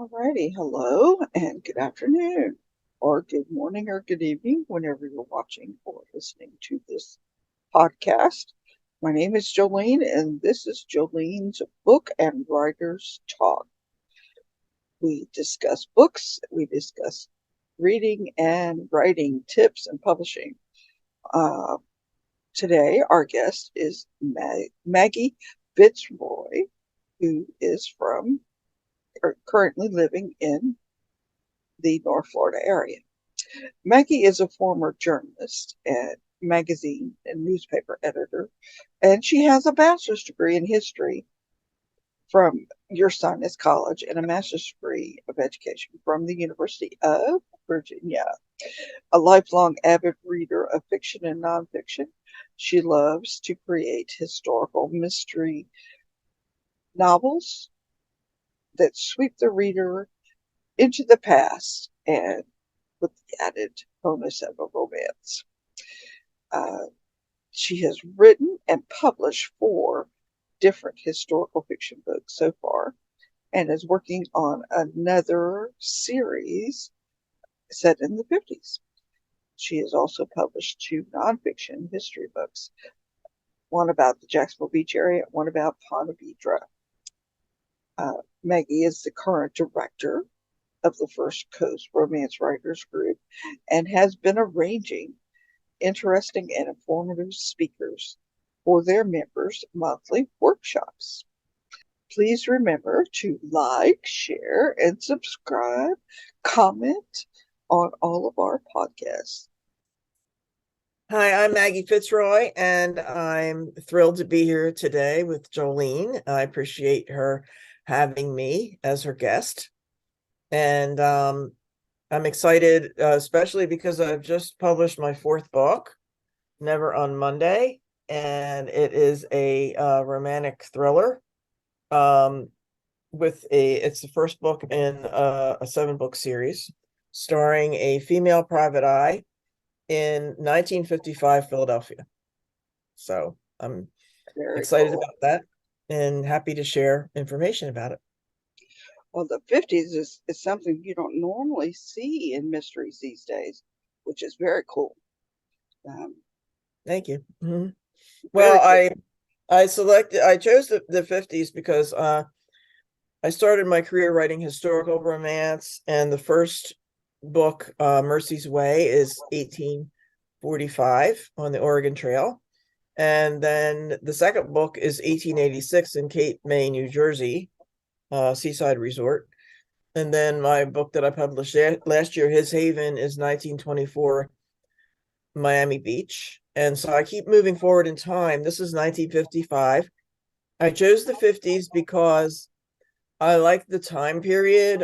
Alrighty, hello and good afternoon, or good morning, or good evening, whenever you're watching or listening to this podcast. My name is Jolene, and this is Jolene's Book and Writers Talk. We discuss books, we discuss reading and writing tips and publishing. Uh, Today, our guest is Maggie FitzRoy, who is from or currently living in the North Florida area. Maggie is a former journalist and magazine and newspaper editor, and she has a bachelor's degree in history from your son is college and a master's degree of education from the University of Virginia. A lifelong avid reader of fiction and nonfiction, she loves to create historical mystery novels that sweep the reader into the past and with the added bonus of a romance. Uh, she has written and published 4 different historical fiction books so far and is working on another series set in the 50s. She has also published 2 nonfiction history books, one about the Jacksonville Beach area and one about Ponte Vedra. Maggie is the current director of the First Coast Romance Writers Group and has been arranging interesting and informative speakers for their members' monthly workshops. Please remember to like, share, and subscribe, comment on all of our podcasts. Hi, I'm Maggie FitzRoy, and I'm thrilled to be here today with Jolene. I appreciate her having me as her guest. And I'm excited, especially because I've just published my 4th book, Never on Monday, and it is a romantic thriller. It's the first book in a 7-book series starring a female private eye in 1955 Philadelphia. So I'm Very excited cool. about that and happy to share information about it. Well, the 50s is something you don't normally see in mysteries these days, which is very cool. Um, Thank you. Mhm. Very Well, cool. I chose the 50s because I started my career writing historical romance, and the first book, Mercy's Way, is 1845 on the Oregon Trail. And then the second book is 1886 in Cape May, New Jersey, seaside resort. And then my book that I published last year, His Haven, is 1924 Miami Beach. And so I keep moving forward in time. This is 1955. I chose the 50s because I like the time period.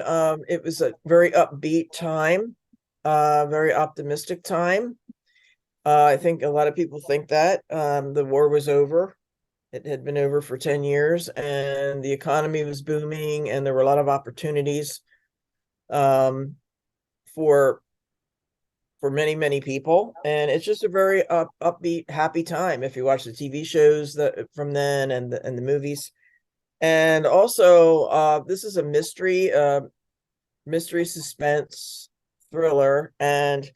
It was a very upbeat time, very optimistic time. I think a lot of people think that the war was over. It had been over for 10 years and the economy was booming and there were a lot of opportunities um, for many people. And it's just a very upbeat, happy time if you watch the TV shows that from then and the movies. And also, this is a mystery suspense thriller, and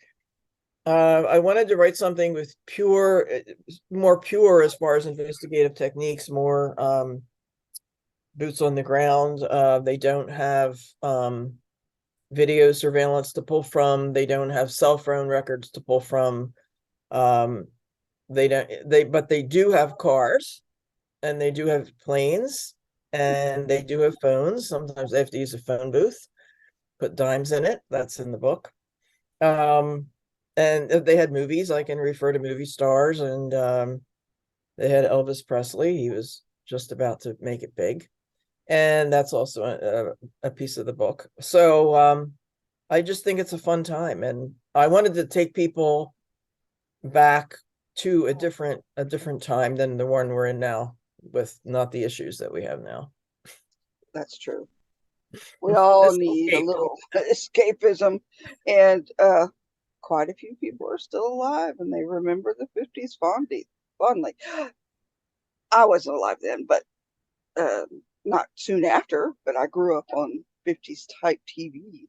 I wanted to write something with more pure as far as investigative techniques, more boots on the ground. They don't have video surveillance to pull from. They don't have cell phone records to pull from. Um, but they do have cars, and they do have planes, and they do have phones. Sometimes they have to use a phone booth, put dimes in it. That's in the book. Um, and they had movies. I can refer to movie stars, and they had Elvis Presley. He was just about to make it big, and that's also a piece of the book. So I just think it's a fun time, and I wanted to take people back to a different time than the one we're in now, with not the issues that we have now. That's true. We all need a Escape. little escapism, and quite a few people are still alive and they remember the 50s fondly. I wasn't alive then, but not soon after, but I grew up on 50s type TV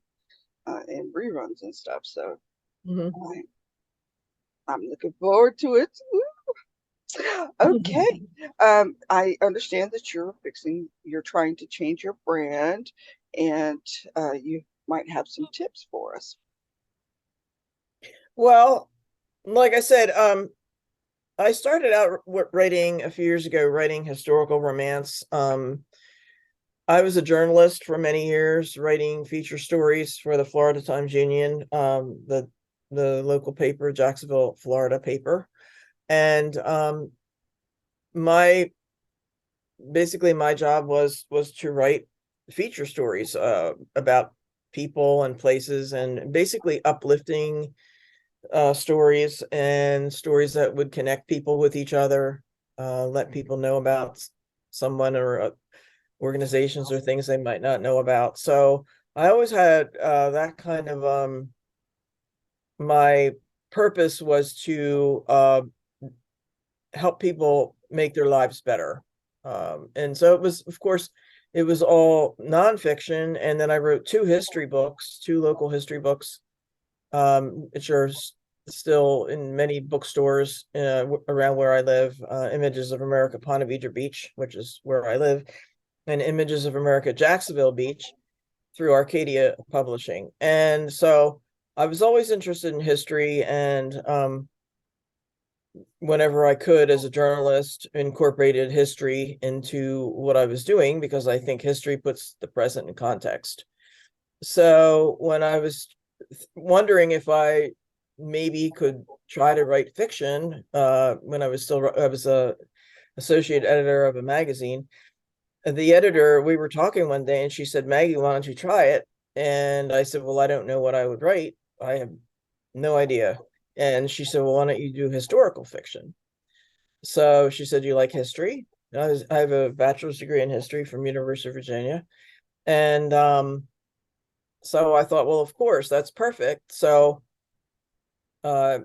and reruns and stuff. So Mhm. I, I'm looking forward to it. Okay. I understand that you're trying to change your brand, and you might have some tips for us. Well, like I said, I started out writing a few years ago, writing historical romance. I was a journalist for many years, writing feature stories for the Florida Times Union, the local paper, Jacksonville, Florida paper. And my basically my job was to write feature stories about people and places, and basically uplifting stories, and stories that would connect people with each other, let people know about someone or organizations or things they might not know about. So I always had that kind of my purpose was to help people make their lives better. And so it was, of course, it was all nonfiction. And then I wrote two local history books, which are still in many bookstores around where I live. Images of America, Ponte Beach, which is where I live, and Images of America, Jacksonville Beach, through Arcadia Publishing. And so I was always interested in history, and whenever I could, as a journalist, incorporated history into what I was doing, because I think history puts the present in context. So when I was wondering if I maybe could try to write fiction, when I was a associate editor of a magazine, the editor, we were talking one day, and she said, "Maggie, why don't you try it?" And I said, "Well, I don't know what I would write. I have no idea." And she said, "Well, why don't you do historical fiction?" So she said, "You like history?" I have a bachelor's degree in history from University of Virginia. And so I thought, well, of course, that's perfect. So uh,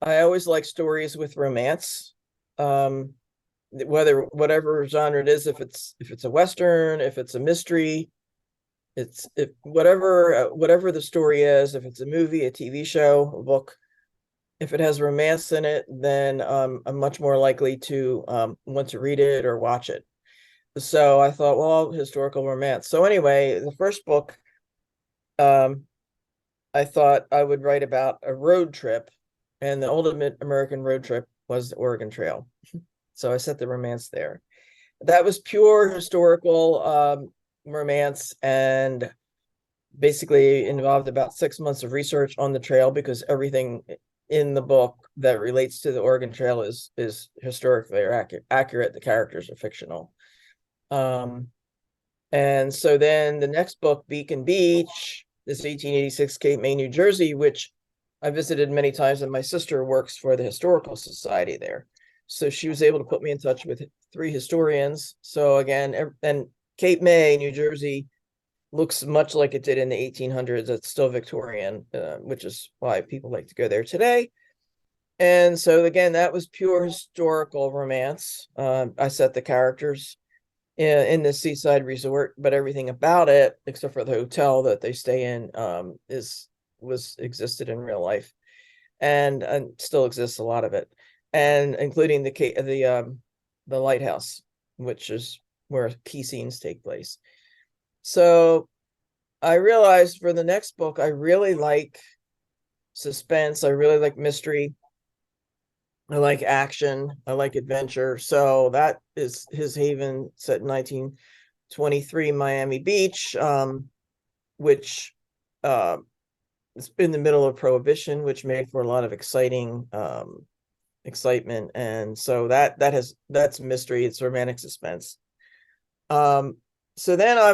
I always like stories with romance. Um, whatever genre it is, if it's a Western, if it's a mystery, it's if whatever the story is, if it's a movie, a TV show, a book, if it has romance in it, then I'm much more likely to want to read it or watch it. So I thought, well, historical romance. So anyway, the first book, um, I thought I would write about a road trip, and the ultimate American road trip was the Oregon Trail. So I set the romance there. That was pure historical romance, and basically involved about 6 months of research on the trail, because everything in the book that relates to the Oregon Trail is historically accurate. The characters are fictional. Um, and so then the next book, Beacon Beach, this 1886 Cape May, New Jersey, which I visited many times, and my sister works for the Historical Society there. So she was able to put me in touch with three historians. So again, and Cape May, New Jersey, looks much like it did in the 1800s. It's still Victorian, which is why people like to go there today. And so again, that was pure historical romance. I set the characters in the seaside resort, but everything about it, except for the hotel that they stay in, was existed in real life, and still exists, a lot of it, and including the lighthouse, which is where key scenes take place. So I realized for the next book, I really like suspense. I really like mystery. I like action. I like adventure. So that is His Haven, set in 1923 Miami Beach, which uh, it's in the middle of Prohibition, which made for a lot of excitement. And so that's mystery. It's romantic suspense. Um, so then I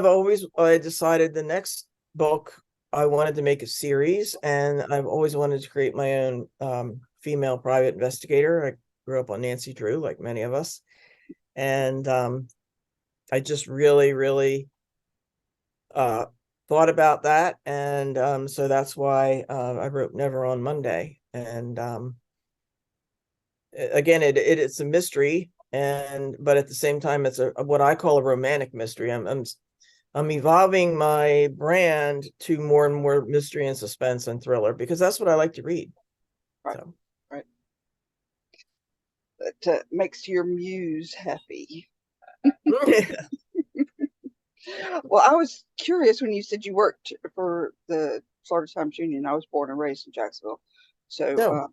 decided the next book, I wanted to make a series, and I've always wanted to create my own female private investigator. I grew up on Nancy Drew, like many of us, and I just really, really uh, thought about that, and so that's why I wrote Never on Monday. And again, it's a mystery, and but at the same time, it's a what I call a romantic mystery. I'm I'm evolving my brand to more and more mystery and suspense and thriller because that's what I like to read. Right, So right. That makes your muse happy. Well, I was curious when you said you worked for the Florida Times Union. I was born and raised in Jacksonville. So no.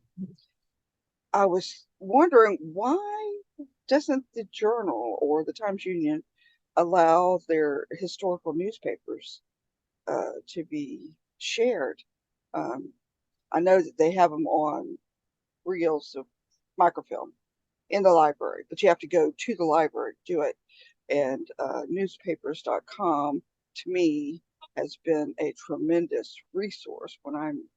I was wondering, why doesn't the Journal or the Times Union allow their historical newspapers to be shared? Um, I know that they have them on reels of microfilm in the library, but you have to go to the library to do it. And newspapers.com to me has been a tremendous resource when I'm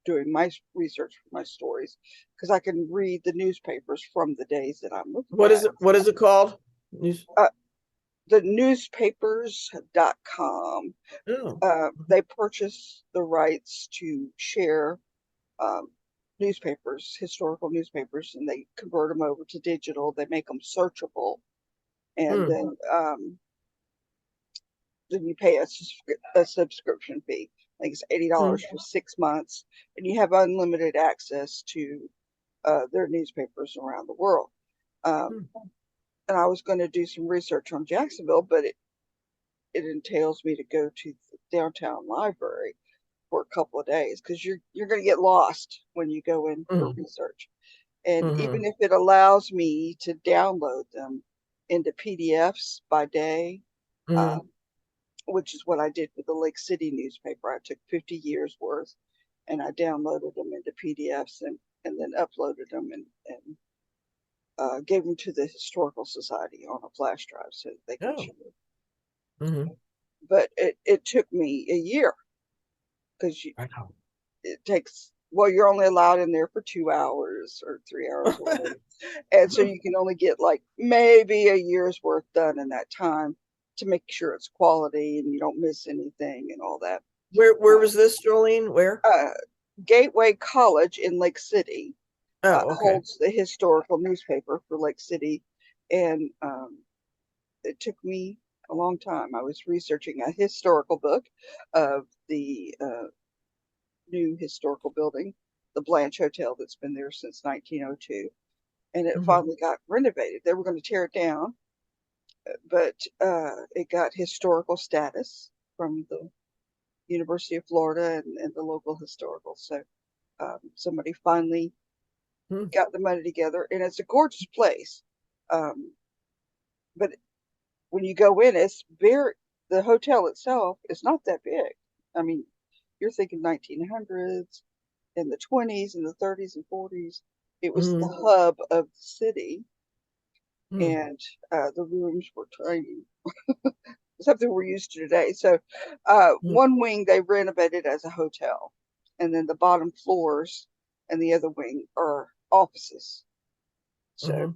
doing my research for my stories, because I can read the newspapers from the days that I'm looking What is at. it? What is it called? News. Uh, the newspapers.com, Oh. they purchase the rights to share um, newspapers, historical newspapers, and they convert them over to digital. They make them searchable, and Hmm. then you pay a subscription fee. I think it's $80 Hmm. for 6 months, and you have unlimited access to their newspapers around the world. Um, Hmm. and I was going to do some research on Jacksonville, but it entails me to go to the downtown library for a couple of days because you're going to get lost when you go in for Hmm. research. And even Hmm. if it allows me to download them into PDFs by day, Hmm. um, which is what I did with the Lake City newspaper. I took 50 years worth and I downloaded them into PDFs and then uploaded them and gave them to the Historical Society on a flash drive so that they could Oh. share it. Hmm. But it took me a year because Wow. it takes, well, you're only allowed in there for 2 hours or 3 hours or whatever. And so you can only get like maybe a year's worth done in that time to make sure it's quality and you don't miss anything and all that. Where Uh, was this, Jolene? Where? uh, Gateway College in Lake City Oh, okay. holds the historical newspaper for Lake City. And it took me a long time. I was researching a historical book of the new historical building, the Blanche Hotel that's been there since 1902. And it Hmm. finally got renovated. They were going to tear it down, but it got historical status from the University of Florida and the local historical. So somebody finally Hmm. got the money together, and it's a gorgeous place. Um, but when you go in, the hotel itself is not that big. I mean, you're thinking 1900s in the 20s and the 30s and 40s. It was the Hmm. hub of the city, Hmm. and the rooms were tiny, something we're used to today. So, Hmm. one wing they renovated as a hotel, and then the bottom floors and the other wing are offices. So, Hmm.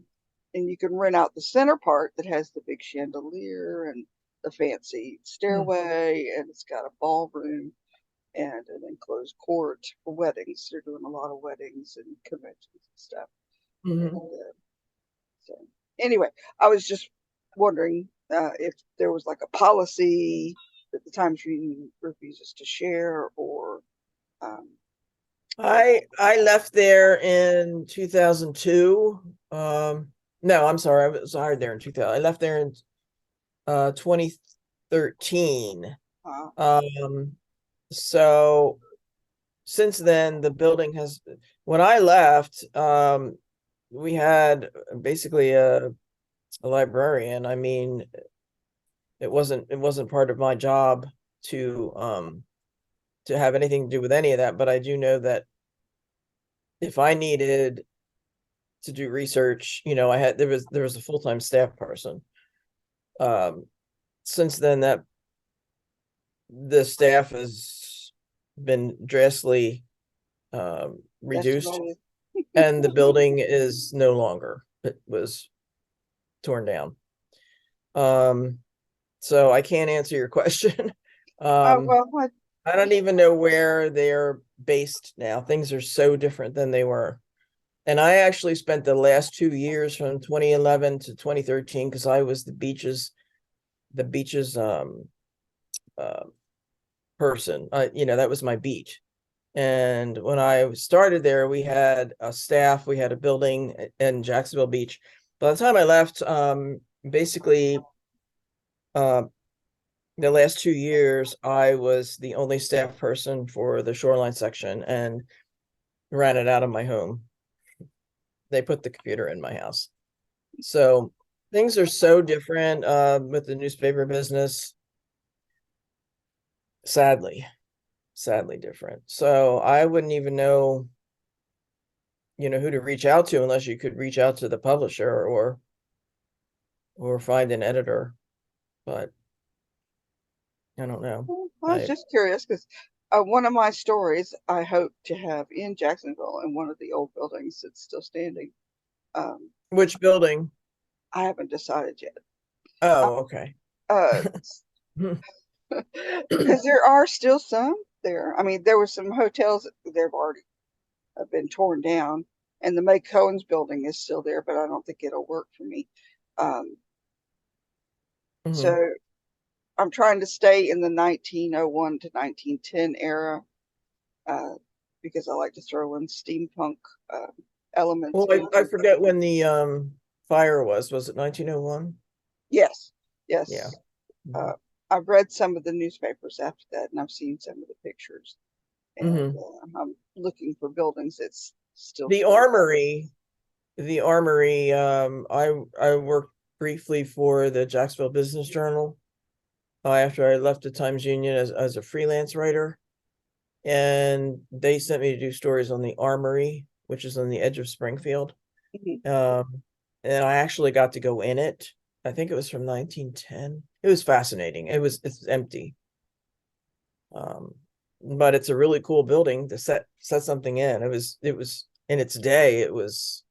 and you can rent out the center part that has the big chandelier and the fancy Hmm. stairway, and it's got a ballroom and an enclosed court for weddings. They're doing a lot of weddings and conventions and stuff. And Hmm. so, anyway, I was just wondering if there was like a policy that the Times Union refuses to share, or um, I left there in 2002. No, I'm sorry. I was hired there in 2000. I left there in 2013. uh, So since then the building has, when I left, we had basically a librarian. I mean, it wasn't part of my job to have anything to do with any of that, but I do know that if I needed to do research, I had there was a full-time staff person. Um, since then that the staff has been drastically reduced, testimony. and the building is no longer. It was torn down. Um, so I can't answer your question. Um, Well, I don't even know where they're based now. Things are so different than they were. And I actually spent the last 2 years from 2011 to 2013 because I was the beaches person. That was my beat. And when I started there, we had a staff, we had a building in Jacksonville Beach. By the time I left, basically, uh, the last 2 years, I was the only staff person for the shoreline section and ran it out of my home. They put the computer in my house. So things are so different with the newspaper business, sadly different. So I wouldn't even know, who to reach out to unless you could reach out to the publisher or find an editor. But I don't know. Well, I was just curious because one of my stories I hope to have in Jacksonville in one of the old buildings that's still standing. Um, Which building? I haven't decided yet. Oh, okay. Uh, because there are still some there. I mean, there were some hotels that have already been torn down, and the May Cohen's building is still there, but I don't think it'll work for me. Um, Mhm. so I'm trying to stay in the 1901 to 1910 era uh, because I like to throw in steampunk uh, elements Well, I into. forget when the fire was. Was it 1901? Yes, Yeah. yes. Mhm. Uh, I've read some of the newspapers after that, and I've seen some of the pictures, and Mhm. I'm looking for buildings that's still The standing. armory, the armory, I worked briefly for the Jacksonville Business Journal after I left the Times Union as a freelance writer. And they sent me to do stories on the armory, which is on the edge of Springfield. Mhm. And I actually got to go in it. I think it was from 1910. It was fascinating. It's empty. Um, but it's a really cool building to set something in. It was in its day, it was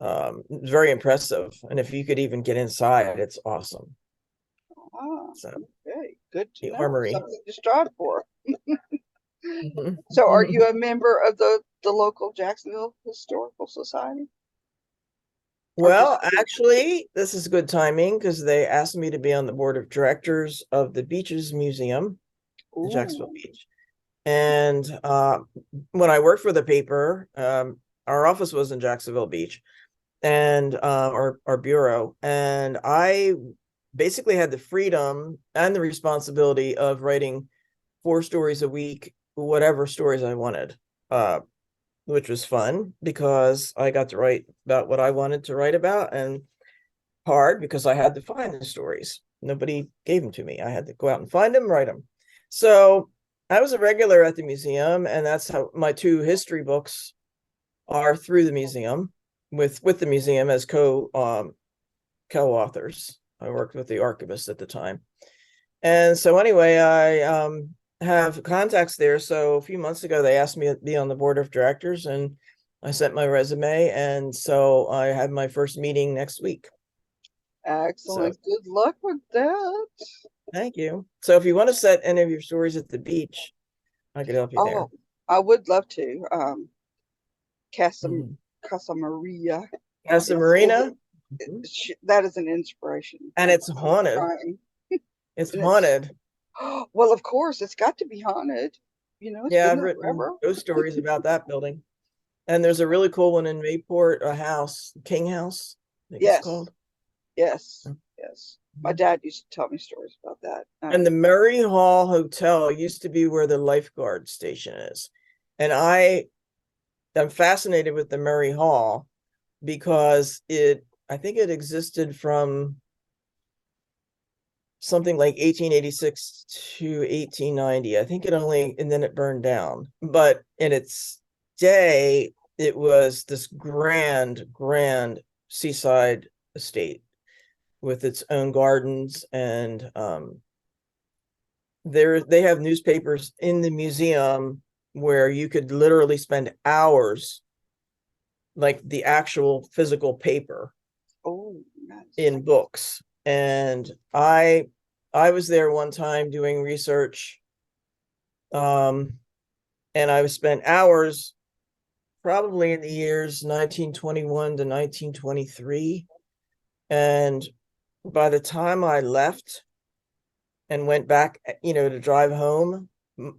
very impressive. And if you could even get inside, it's awesome. Ah, So okay, good to the know. armory. Something to strive for. So, are Mhm. you a member of the local Jacksonville Historical Society, or just? Well, actually, this is good timing because they asked me to be on the board of directors of the Beaches Museum, the Jacksonville Ooh. Beach. And when I worked for the paper, our office was in Jacksonville Beach and our bureau. And I basically had the freedom and the responsibility of writing 4 stories a week, whatever stories I wanted. Which was fun because I got to write about what I wanted to write about, and hard because I had to find the stories. Nobody gave them to me. I had to go out and find them, write them. So I was a regular at the museum, and that's how my 2 history books are through the museum with the museum as co-authors. I worked with the archivist at the time. And so anyway, I have contacts there. So a few months ago, they asked me to be on the board of directors, and I sent my resume. And so I have my first meeting next week. So Excellent. Good luck with that. thank you. So if you want to set any of your stories at the beach, I could help you Oh, there. I would love to. Casa Mhm. Casa Maria Casa is Marina, mhm. that is an inspiration. And it's haunted. Trying, It's and it's haunted. well, of course, it's got to be haunted. You know, it's Yeah, been I've there written forever. ghost stories about that building. And there's a really cool one in Mayport, a house, King House, I think it's Yes, called. yes, yes. My Mhm. dad used to tell me stories about that. And the Murray Hall Hotel used to be where the lifeguard station is. And I am fascinated with the Murray Hall because I think it existed from something like 1886 to 1890. I think and then it burned down. But in its day, it was this grand seaside estate with its own gardens, and they have newspapers in the museum where you could literally spend hours, like the actual physical paper Oh, nice. in books. And I was there one time doing research, um and I spent hours probably in the years 1921 to 1923. And by the time I left, and went back, to drive home,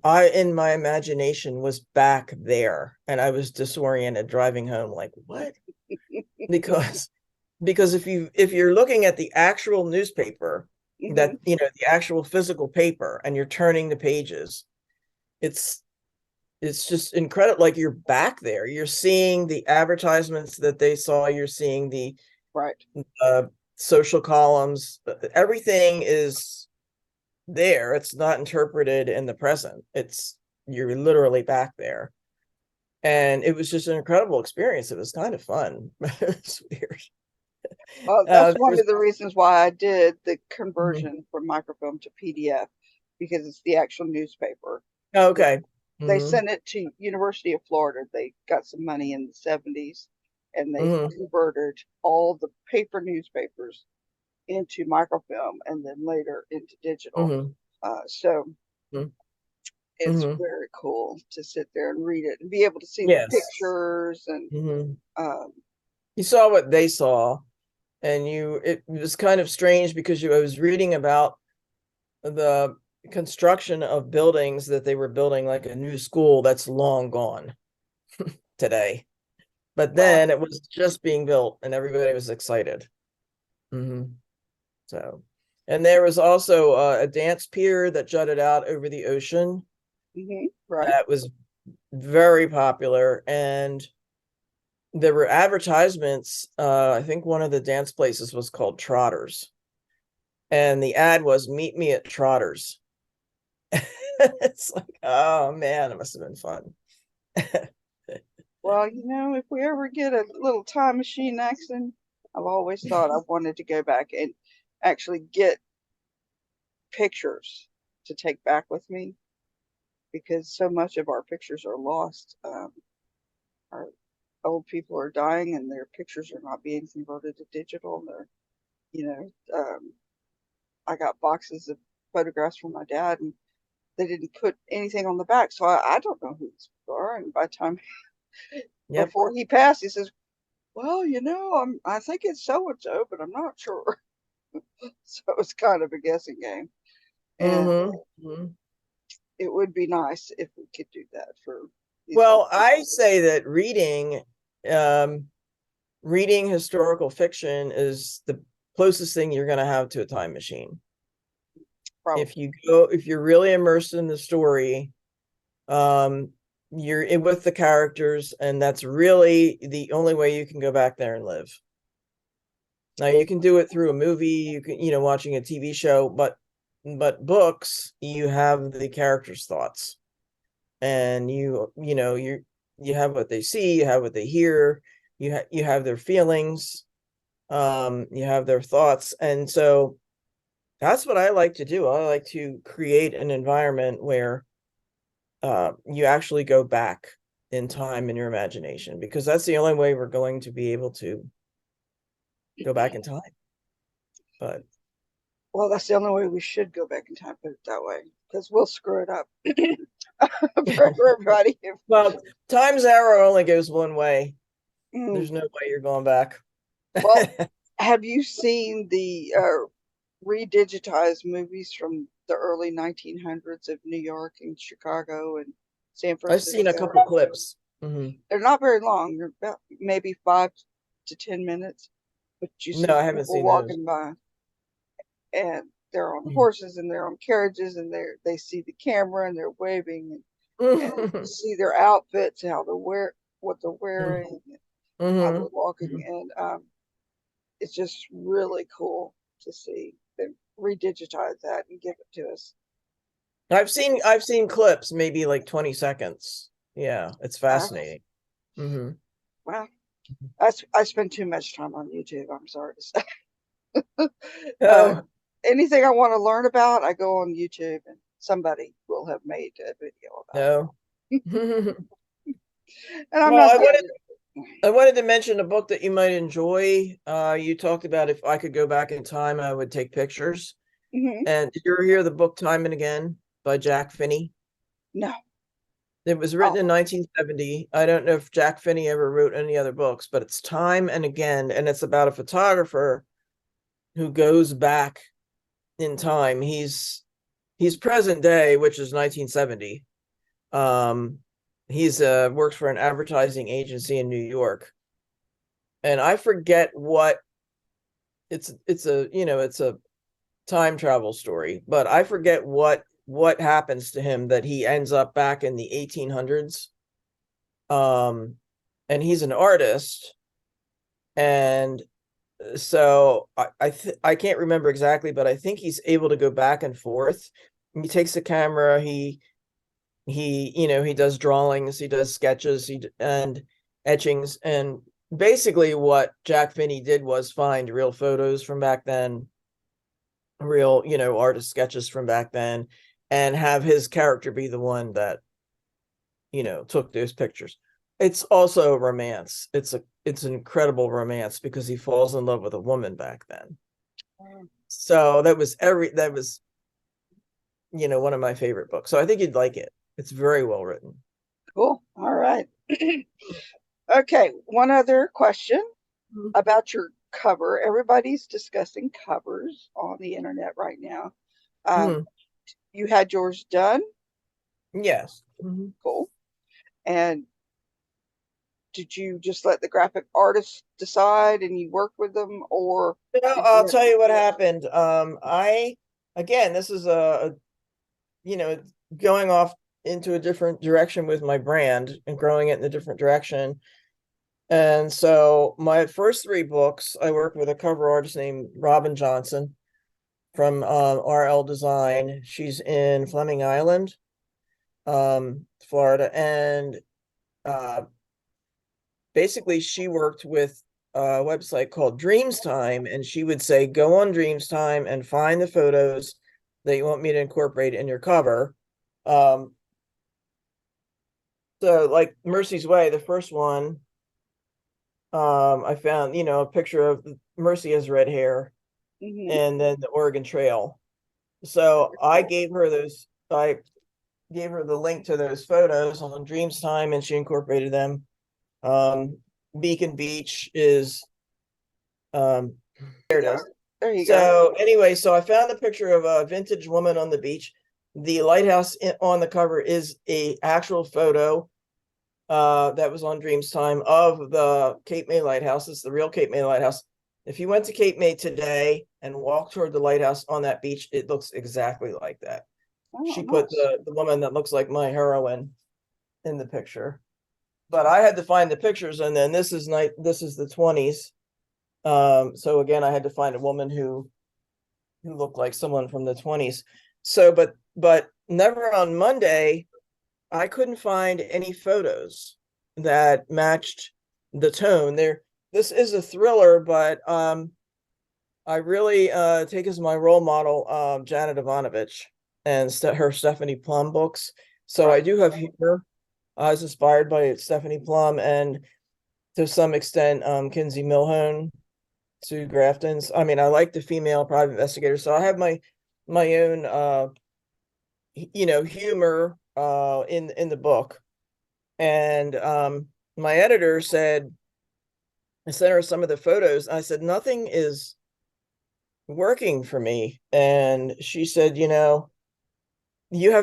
I, in my imagination, was back there, and I was disoriented driving home, like, what? Because if you're looking at the actual newspaper, Hmm. that the actual physical paper, and you're turning the pages, it's it's just incredible. Like, you're back there, you're seeing the advertisements that they saw, you're seeing the Right. uh social columns, everything is there. It's not interpreted in the present. You're literally back there. And it was just an incredible experience. It was kind of fun. It's weird. Well, that's There one was of the reasons why I did the Mhm. conversion from microfilm to PDF, because it's the actual newspaper. Oh, They, okay. they Hmm. sent it to University of Florida. They got some money in the 70s, and they Hmm. converted all the paper newspapers into microfilm and then later into digital. Hmm. So it's Hmm. very cool to sit there and read it and be able to see the Yes. pictures and Hmm. um, You saw what they saw, and it was kind of strange because I was reading about the construction of buildings that they were building, like a new school that's long gone today. But well, then it was just being built and everybody was excited. Hmm. So, and there was also a dance pier that jutted out over the ocean right. that was very popular. And there were advertisements. I think one of the dance places was called Trotters. And the ad was, "Meet me at Trotters." It's like, oh man, it must have been fun. Well, if we ever get a little time machine accident, I've always thought I wanted to go back and actually get pictures to take back with me, because so much of our pictures are lost. Our old people are dying and their pictures are not being converted to digital. They're, you know, I got boxes of photographs from my dad, and they didn't put anything on the back. So I don't know who these people are. And by the time Yep. before he passed, he says, well, I think it's so and so, but I'm not sure. So it's kind of a guessing game. And Hmm. it would be nice if we could do that for these old Well, I people. say that um, reading historical fiction is the closest thing you're going to have to a time machine. Probably. If you're really immersed in the story, um, you're in with the characters, and that's really the only way you can go back there and live. Now, you can do it through a movie, you can, watching a TV show, but books, you have the characters' thoughts, and you have what they see, you have what they hear, you have their feelings, you have their thoughts. And so that's what I like to do. I like to create an environment where you actually go back in time in your imagination, because that's the only way we're going to be able to go back in time. But Well, that's the only way we should go back in time, put it that way, because we'll screw it up for everybody. well, time's arrow only goes one way. Mm. There's no way you're going back. Well, have you seen the redigitized movies from the early 1900s of New York and Chicago and San I've seen a Francisco? couple clips. Hmm. They're not very long. They're about maybe 5 to 10 minutes, but you No, see I haven't people seen those. walking by, and they're on horses and they're on carriages, and they see the camera and they're waving, and you see their outfits, how they wear, what they're wearing, how they're Hmm. walking, and it's just really cool to see them redigitize that and give it to us. I've seen clips, maybe like 20 seconds. Yeah, it's Uh, fascinating. Hmm. well, I spend too much time on YouTube. I'm sorry to say. Uh, Oh, Anything I want to learn about, I go on YouTube, and somebody will have made a video about no. it. Well, And I'm not I saying, wanted to mention a book that you might enjoy. You talked about, if I could go back in time, I would take pictures. hmm, And did you ever hear the book Time and Again by Jack Finney? no. It was written Oh, in 1970. I don't know if Jack Finney ever wrote any other books, but it's Time and Again, and it's about a photographer who goes back in time. he's present day, which is 1970. He's works for an advertising agency in New York, and I forget what it's a it's a time travel story, but I forget what happens to him that he ends up back in the 1800s. Um, and he's an artist, and so I can't remember exactly, but I think he's able to go back and forth. He takes a camera, he does drawings, he does sketches, and etchings, and basically what Jack Finney did was find real photos from back then, real artist sketches from back then, and have his character be the one that took those pictures. It's also a romance. It's an incredible romance because he falls in love with a woman back then. So that was one of my favorite books. So I think you'd like it. It's very well written. Cool. All right. Okay, one other question about your cover. Everybody's discussing covers on the internet right now. Hmm. You had yours done? Yes. Mhm. Cool. And did you just let the graphic artist decide and you work with them, or did I'll you have? tell you what happened. I again, this is you know, going off into a different direction with my brand and growing it in a different direction. And so my first three books, I worked with a cover artist named Robin Johnson from RL Design. She's in Fleming Island, Florida, and uh, basically she worked with a website called Dreams Time, and she would say, go on Dreams Time and find the photos that you want me to incorporate in your cover. Um, so like Mercy's Way, the first one, I found, a picture of Mercy has red hair, Mm-hmm. and then the Oregon Trail. So Cool. I gave her the link to those photos on Dreams Time, and she incorporated them. Um, Beacon Beach is there it is. There you go. So anyway, so I found a picture of a vintage woman on the beach. The lighthouse on the cover is a actual photo that was on Dreams Time of the Cape May Lighthouse. It's the real Cape May Lighthouse. If you went to Cape May today and walked toward the lighthouse on that beach, it looks exactly like that. Oh, She put nice. the woman that looks like my heroine in the picture. But I had to find the pictures, and then this is the 20s. So again, I had to find a woman who looked like someone from the 20s. So but never on Monday, I couldn't find any photos that matched the tone. This is a thriller, but I really take as my role model Janet Ivanovich and her Stephanie Plum books. So I Right. do have humor. I was inspired by Stephanie Plum and to some extent Kinsey Milhone, Sue Grafton's. I mean, I like the female private investigator, so I have my own humor in the book. And my editor said, I sent her some of the photos. I said, nothing is working for me. And she said, you have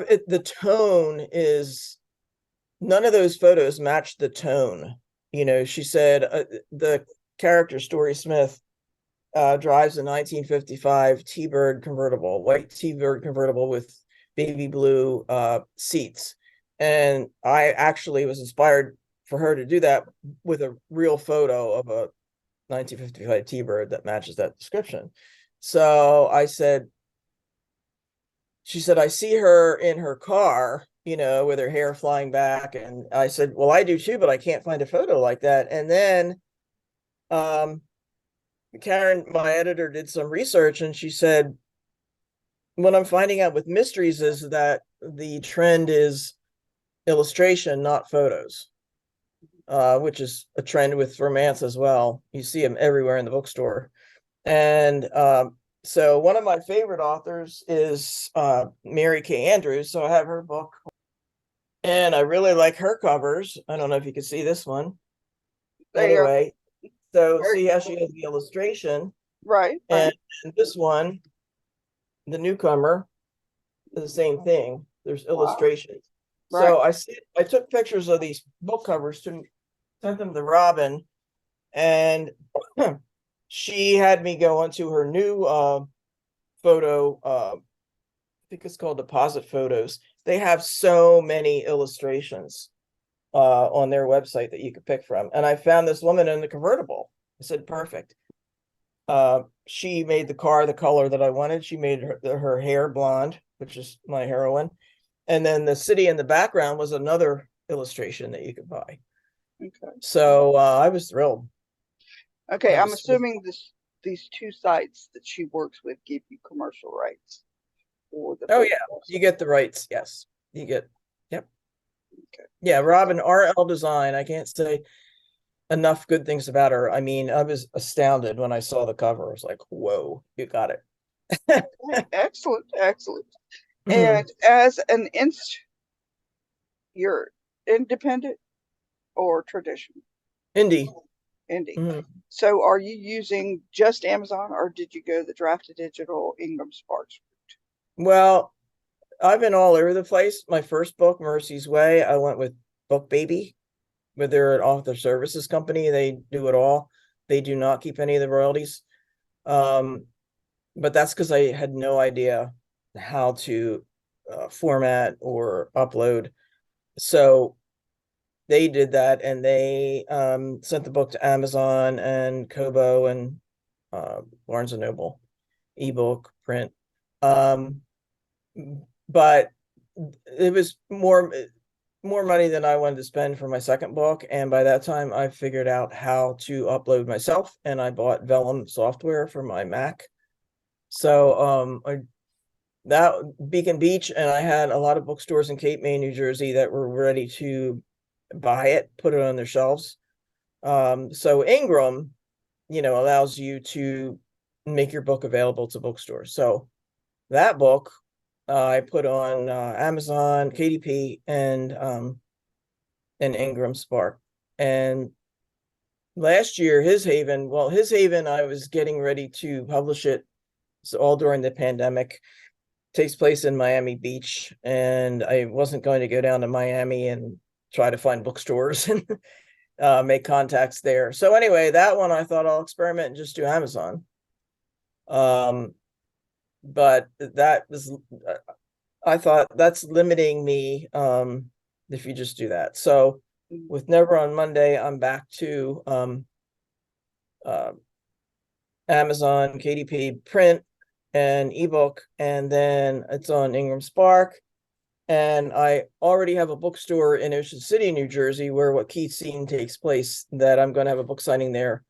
it, the tone is none of those photos match the tone. She said the character Story Smith drives a 1955 T-Bird convertible, white T-Bird convertible with baby blue seats. And I actually was inspired for her to do that with a real photo of a 1955 T-Bird that matches that description. So she said, I see her in her car, with her hair flying back. And I said, well, I do too, but I can't find a photo like that. And then um, Karen, my editor, did some research, and she said, what I'm finding out with mysteries is that the trend is illustration, not photos, which is a trend with romance as well. You see them everywhere in the bookstore. And so one of my favorite authors is Mary Kay Andrews. So I have her book, and I really like her covers. I don't know if you can see this one. There you Anyway, so go. see how she has the illustration. Right, right. And this one, the newcomer, the same thing. There's Wow. illustrations. Right. So I took pictures of these book covers to sent them to Robin, and she had me go onto her new photo. I think it's called Deposit Photos. They have so many illustrations on their website that you could pick from. And I found this woman in the convertible. I said, perfect. She made the car the color that I wanted. She made her hair blonde, which is my heroine. And then the city in the background was another illustration that you could buy. Okay. So I was thrilled. Okay. I I'm was thrilled. assuming these two sites that she works with give you commercial rights for the Oh yeah, photographs. you get the rights. Yes, you get. Yep. Okay. Yeah, Robin RL Design. I can't say enough good things about her. I mean, I was astounded when I saw the cover. I was like, whoa, you got it. Okay. Excellent. Excellent. And Mhm. as an you're independent or traditional? Indie. Indie. Mhm. So are you using just Amazon or did you go the Drafted Digital Ingram Sparks? Well, I've been all over the place. My first book, Mercy's Way, I went with Book Baby, where they're an author services company. They do it all. They do not keep any of the royalties. Um, but that's because I had no idea how to format or upload. So they did that, and they sent the book to Amazon and Kobo and Barnes and Noble, ebook, print. Um, but it was more money than I wanted to spend for my second book. And by that time, I figured out how to upload myself, and I bought Vellum software for my Mac. So that Beacon Beach, and I had a lot of bookstores in Cape May, New Jersey that were ready to buy it, put it on their shelves. So Ingram, allows you to make your book available to bookstores. So that book I put on Amazon, KDP, and Ingram Spark. And last year, His Haven, I was getting ready to publish it. So all during the pandemic, takes place in Miami Beach, and I wasn't going to go down to Miami and try to find bookstores and make contacts there. So anyway, that one I thought I'll experiment and just do Amazon. Um, but that was I thought that's limiting me if you just do that. So Mm. with Never on Monday, I'm back to uh, Amazon, KDP, print, and ebook, and then it's on Ingram Spark. And I already have a bookstore in Ocean City, New Jersey, where What Keith Scene takes place, that I'm going to have a book signing there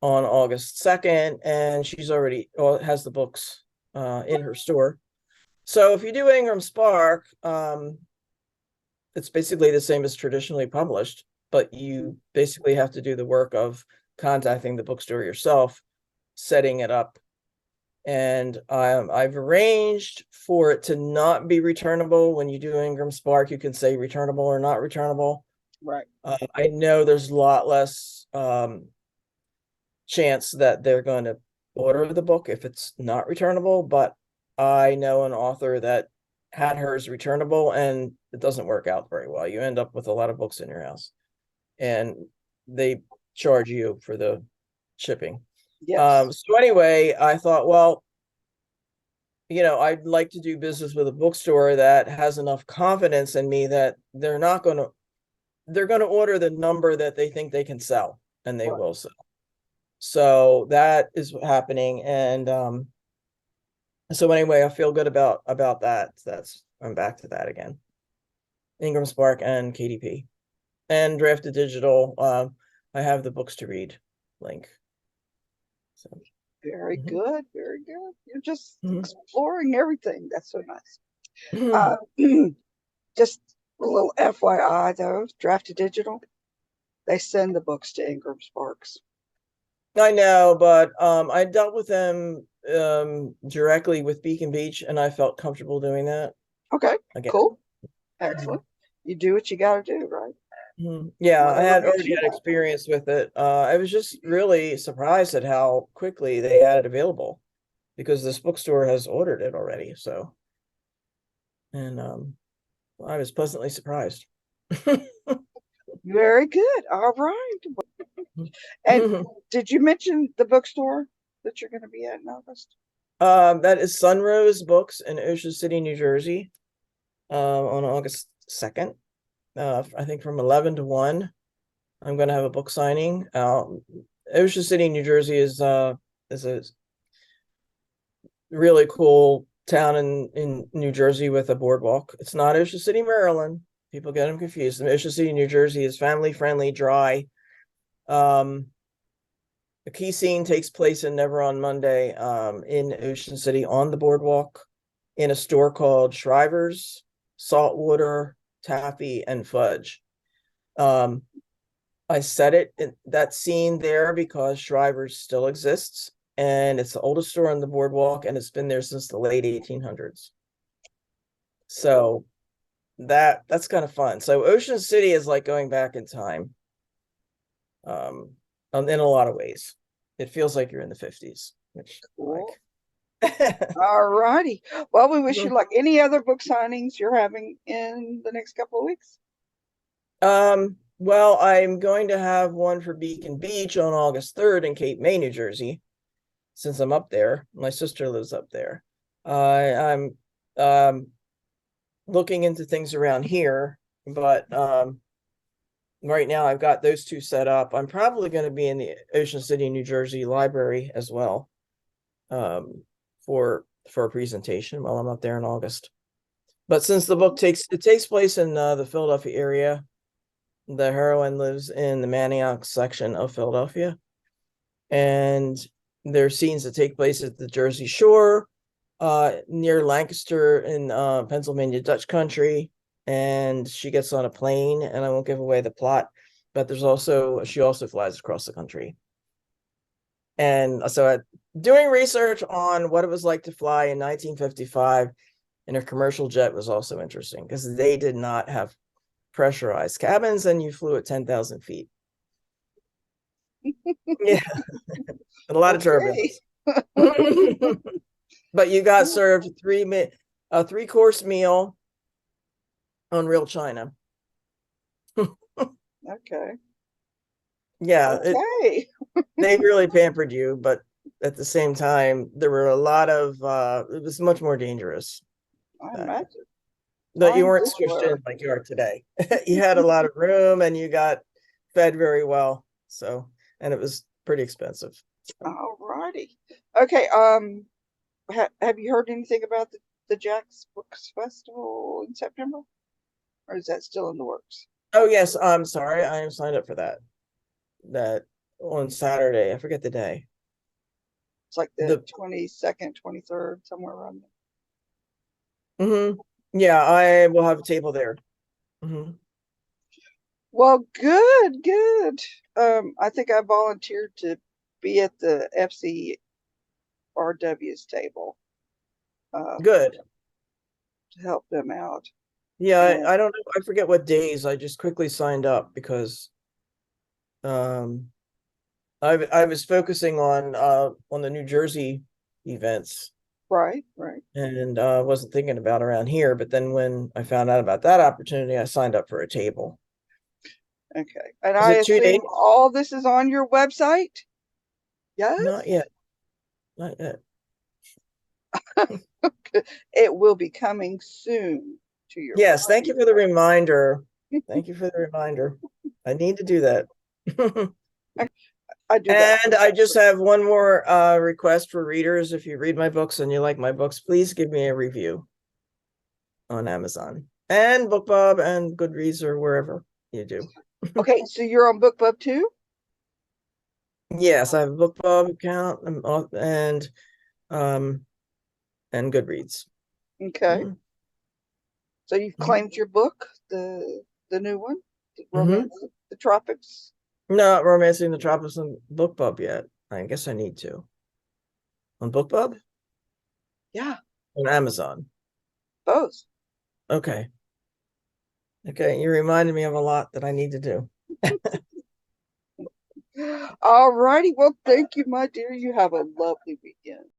on August 2nd. And she's already has the books in her store. So if you do Ingram Spark, it's basically the same as traditionally published, but you basically have to do the work of contacting the bookstore yourself, setting it up. And I've arranged for it to not be returnable. When you do Ingram Spark, you can say returnable or not returnable. Right. I know there's a lot less chance that they're going to order the book if it's not returnable, but I know an author that had hers returnable, and it doesn't work out very well. You end up with a lot of books in your house, and they charge you for the shipping. Yes. So anyway, I thought, well, I'd like to do business with a bookstore that has enough confidence in me that they're going to order the number that they think they can sell, and they Right. will sell. So that is happening. And so anyway, I feel good about that. I'm back to that again. Ingram Spark and KDP and Drafted Digital. I have the books to read link. So Very mhm, good. Very good. You're just mhm. exploring everything. That's so nice. Uh, just a little FYI though, Drafted Digital, they send the books to Ingram Sparks. I know, but I dealt with them directly with Beacon Beach, and I felt comfortable doing that Okay, again. cool. Mhm. Excellent. You do what you got to do, right? Yeah, I Whatever had makes already you had happy. experience with it. I was just really surprised at how quickly they had it available, because this bookstore has ordered it already. So and I was pleasantly surprised. Very good. All right. And did you mention the bookstore that you're going to be at in August? That is Sunrose Books in Ocean City, New Jersey, on August 2nd. I think from 11 to 1. I'm going to have a book signing. Ocean City, New Jersey is a really cool town in New Jersey with a boardwalk. It's not Ocean City, Maryland. People get them confused. Ocean City, New Jersey is family friendly, dry. The key scene takes place in Never on Monday, in Ocean City on the boardwalk in a store called Shriver's Saltwater Taffy and Fudge. I set it in that scene there because Shriver's still exists, and it's the oldest store on the boardwalk, and it's been there since the late 1800s. So that's kind of fun. So Ocean City is like going back in time, in a lot of ways. It feels like you're in the 50s, which Cool. like. All righty. Well, we wish you luck. Any other book signings you're having in the next couple of weeks? Well, I'm going to have one for Beacon Beach on August 3rd in Cape May, New Jersey, since I'm up there. My sister lives up there. I'm looking into things around here, but right now I've got those two set up. I'm probably going to be in the Ocean City, New Jersey library as well, for a presentation while I'm up there in August. But since the book takes place in the Philadelphia area, the heroine lives in the Manioc section of Philadelphia, and there are scenes that take place at the Jersey Shore, near Lancaster in Pennsylvania Dutch country, and she gets on a plane, and I won't give away the plot, but she also flies across the country. And so doing research on what it was like to fly in 1955 in a commercial jet was also interesting, because they did not have pressurized cabins, and you flew at 10,000 feet. Yeah, a lot of turbulence. But you got served a 3-course meal on real china. Okay. Yeah, Okay. they really pampered you, but at the same time, there were a lot of it was much more dangerous. I imagine. But you I'm weren't sure. squished in like you are today. You had a lot of room, and you got fed very well. So, and it was pretty expensive. All righty. Okay. Have you heard anything about the Jack's Books Festival in September, or is that still in the works? Oh yes, I'm sorry. I am signed up for that. That on Saturday. I forget the day. It's like the The 22nd, 23rd, somewhere around there. Yeah, I will have a table there. Well, good, good. I think I volunteered to be at the FCRW's table, Good. to help them out. Yeah, And I don't know. I forget what days. I just quickly signed up because um I was focusing on the New Jersey events, right, right. and wasn't thinking about around here. But then when I found out about that opportunity, I signed up for a table. Okay. And Is I it 2 days? assume all this is on your website? Yes? Not yet. Not yet. It will be coming soon to your Yes, thank you for the reminder. Thank you for the reminder. I need to do that. I do that. And I just have one more request for readers. If you read my books and you like my books, please give me a review on Amazon and BookBub and Goodreads or wherever you do. Okay, so you're on BookBub too? Yes, I have a BookBub account and Goodreads. Okay. Mhm. So you've Mhm. claimed your book, the new one, the Mhm. Romance of the Tropics. Not Romancing the Tropics on BookBub yet. I guess I need to. On BookBub? Yeah, On Amazon. both. Okay. Okay, you reminded me of a lot that I need to do. All righty. Well, thank you, my dear. You have a lovely weekend.